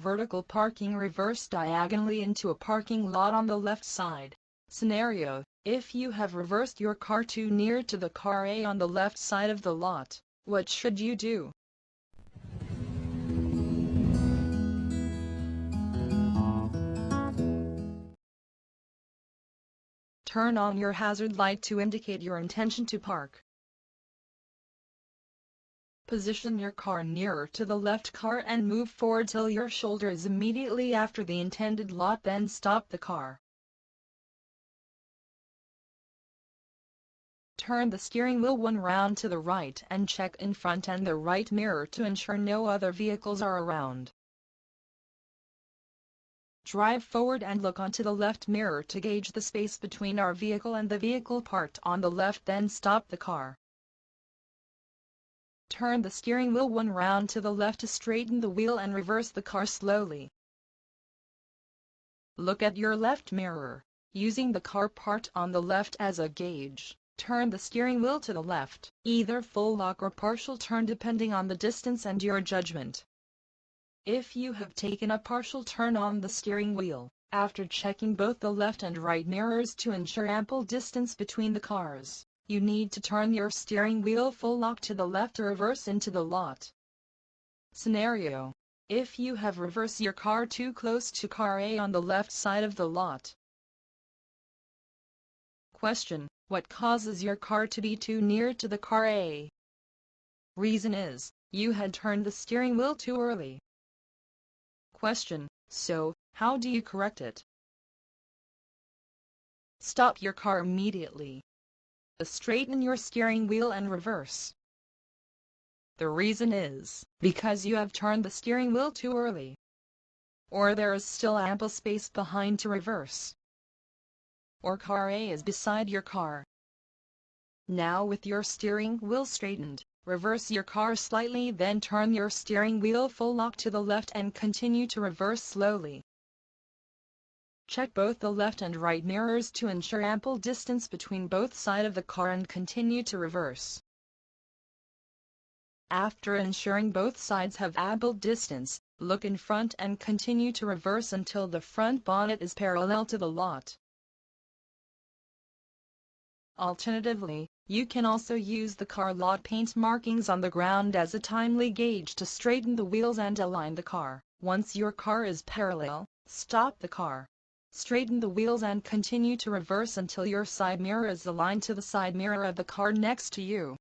Vertical parking, reverse diagonally into a parking lot on the left side. Scenario: if you have reversed your car too near to the car A on the left side of the lot, what should you do? Turn on your hazard light to indicate your intention to park. Position your car nearer to the left car and move forward till your shoulder is immediately after the intended lot, then stop the car. Turn the steering wheel one round to the right and check in front and the right mirror to ensure no other vehicles are around. Drive forward and look onto the left mirror to gauge the space between our vehicle and the vehicle parked on the left, then stop the car. Turn the steering wheel one round to the left to straighten the wheel and reverse the car slowly. Look at your left mirror. Using the car parked on the left as a gauge, turn the steering wheel to the left, either full lock or partial turn depending on the distance and your judgment. If you have taken a partial turn on the steering wheel, after checking both the left and right mirrors to ensure ample distance between the cars, you need to turn your steering wheel full lock to the left to reverse into the lot. Scenario: if you have reversed your car too close to car A on the left side of the lot. Question: what causes your car to be too near to the car A? Reason is, you had turned the steering wheel too early. Question: so, how do you correct it? Stop your car immediately. Straighten your steering wheel and reverse. The reason is, because you have turned the steering wheel too early. Or there is still ample space behind to reverse. Or car A is beside your car. Now with your steering wheel straightened, reverse your car slightly, then turn your steering wheel full lock to the left and continue to reverse slowly. Check both the left and right mirrors to ensure ample distance between both sides of the car and continue to reverse. After ensuring both sides have ample distance, look in front and continue to reverse until the front bonnet is parallel to the lot. Alternatively, you can also use the car lot paint markings on the ground as a timely gauge to straighten the wheels and align the car. Once your car is parallel, stop the car. Straighten the wheels and continue to reverse until your side mirror is aligned to the side mirror of the car next to you.